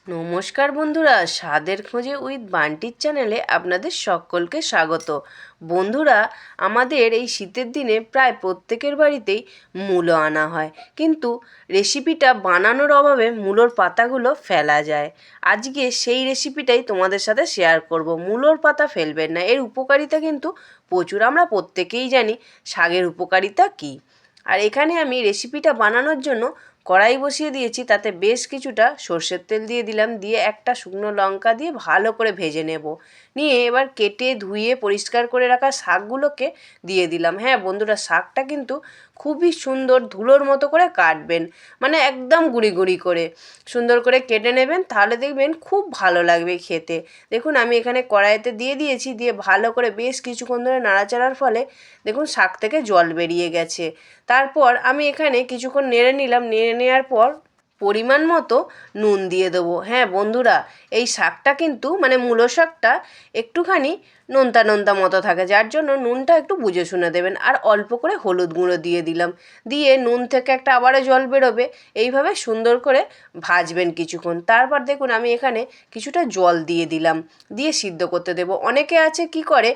নমস্কার বন্ধুরা, স্বাদের খোঁজে উইথ বান্টির চ্যানেলে আপনাদের সকলকে স্বাগত। বন্ধুরা, আমাদের এই শীতের দিনে প্রায় প্রত্যেকের বাড়িতেই মূলো আনা হয়, কিন্তু রেসিপিটা বানানোর অভাবে মূলোর পাতাগুলো ফেলা যায়। আজকে সেই রেসিপিটাই তোমাদের সাথে শেয়ার করব। মূলোর পাতা ফেলবেন না, এর উপকারিতা কিন্তু প্রচুর। আমরা প্রত্যেকেই জানি শাকের উপকারিতা কী। আর এখানে আমি রেসিপিটা বানানোর জন্য কড়াই বসিয়ে দিয়েছি, তাতে বেশ কিছুটা সর্ষের তেল দিয়ে দিলাম, দিয়ে একটা শুকনো লঙ্কা দিয়ে ভালো করে ভেজে নেব। নিয়ে এবার কেটে ধুয়ে পরিষ্কার করে রাখা শাকগুলোকে দিয়ে দিলাম। হ্যাঁ বন্ধুরা, শাকটা কিন্তু খুবই সুন্দর ধুলোর মতো করে কাটবেন, মানে একদম গুঁড়ি গুঁড়ি করে সুন্দর করে কেটে নেবেন, তাহলে দেখবেন খুব ভালো লাগবে খেতে। দেখুন আমি এখানে কড়াইতে দিয়ে দিয়েছি, দিয়ে ভালো করে বেশ কিছুক্ষণ ধরে নাড়াচাড়ার ফলে দেখুন শাক থেকে জল বেরিয়ে গেছে। তারপর আমি এখানে কিছুক্ষণ নেড়ে নিলাম, নেড়ে নেওয়ার পর পরিমাণ মতো নুন দিয়ে দেবো। হ্যাঁ বন্ধুরা, এই শাকটা কিন্তু মানে মূলো শাকটা একটুখানি নোনতা নোনতা মতো থাকে, যার জন্য নুনটা একটু বুঝে শুনে দেবেন। আর অল্প করে হলুদ গুঁড়ো দিয়ে দিলাম, দিয়ে নুন থেকে একটা আবারও জল বেরোবে, এইভাবে সুন্দর করে ভাজবেন কিছুক্ষণ। তারপর দেখুন আমি এখানে কিছুটা জল দিয়ে দিলাম, দিয়ে সিদ্ধ করতে দেবো। অনেকে আছে কি করে,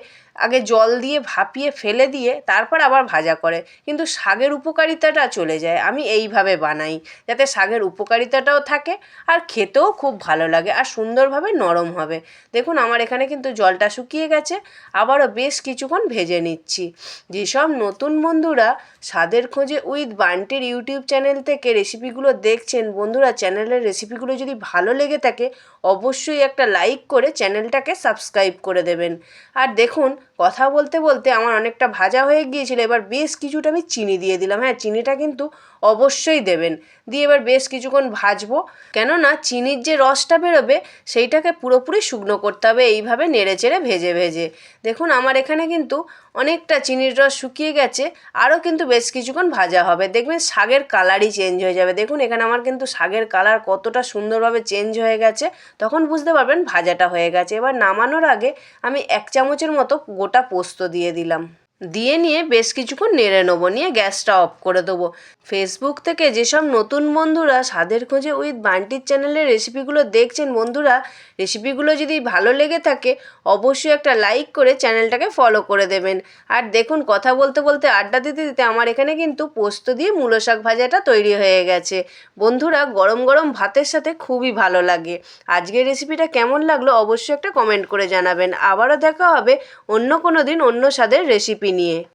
আগে জল দিয়ে ভাপিয়ে ফেলে দিয়ে তারপর আবার ভাজা করে, কিন্তু শাকের উপকারিতাটা চলে যায়। আমি এইভাবে বানাই, যাতে শাকের উপকারিতাটাও থাকে আর খেতেও খুব ভালো লাগে আর সুন্দরভাবে নরম হবে। দেখুন আমার এখানে কিন্তু জলটা শুকিয়ে গেছে, আবারও বেশ কিছুক্ষণ ভেজে নিচ্ছি। যেসব নতুন বন্ধুরা স্বাদের খোঁজে উইথ বান্টির ইউটিউব চ্যানেল থেকে রেসিপিগুলো দেখছেন, বন্ধুরা চ্যানেলের রেসিপিগুলো যদি ভালো লেগে থাকে অবশ্যই একটা লাইক করে চ্যানেলটাকে সাবস্ক্রাইব করে দেবেন। আর দেখুন কথা বলতে বলতে আমার অনেকটা ভাজা হয়ে গিয়েছিল, এবার বেশ কিছুটা আমি চিনি দিয়ে দিলাম। হ্যাঁ, চিনিটা কিন্তু অবশ্যই দেবেন। দিয়ে এবার বেশ কিছুক্ষণ ভাজবো, কেননা চিনির যে রসটা বেরোবে সেইটাকে পুরোপুরি শুকনো করতে হবে, এইভাবে নেড়ে চেড়ে ভেজে ভেজে। দেখুন আমার এখানে কিন্তু অনেকটা চিনির রস শুকিয়ে গেছে, আরও কিন্তু বেশ কিছুক্ষণ ভাজা হবে, দেখবেন শাকের কালারই চেঞ্জ হয়ে যাবে। দেখুন এখানে আমার কিন্তু শাকের কালার কতটা সুন্দরভাবে চেঞ্জ হয়ে গেছে, তখন বুঝতে পারবেন ভাজাটা হয়ে গেছে। এবার নামানোর আগে আমি 1 চামচের মতো গোটা পোস্ত দিয়ে দিলাম, দিয়ে নিয়ে বেশ কিছুক্ষণ নেড়ে নেবো, নিয়ে গ্যাসটা অফ করে দেবো। ফেসবুক থেকে যেসব নতুন বন্ধুরা স্বাদের খোঁজে উইথ বান্টির চ্যানেলের রেসিপিগুলো দেখছেন, বন্ধুরা রেসিপিগুলো যদি ভালো লেগে থাকে অবশ্যই একটা লাইক করে চ্যানেলটাকে ফলো করে দেবেন। আর দেখুন কথা বলতে বলতে আড্ডা দিতে দিতে আমার এখানে কিন্তু পোস্ত দিয়ে মূলো শাক ভাজাটা তৈরি হয়ে গেছে। বন্ধুরা গরম গরম ভাতের সাথে খুবই ভালো লাগে। আজকের রেসিপিটা কেমন লাগলো অবশ্যই একটা কমেন্ট করে জানাবেন। আবারও দেখা হবে অন্য কোনো দিন অন্য স্বাদের রেসিপি নিয়ে।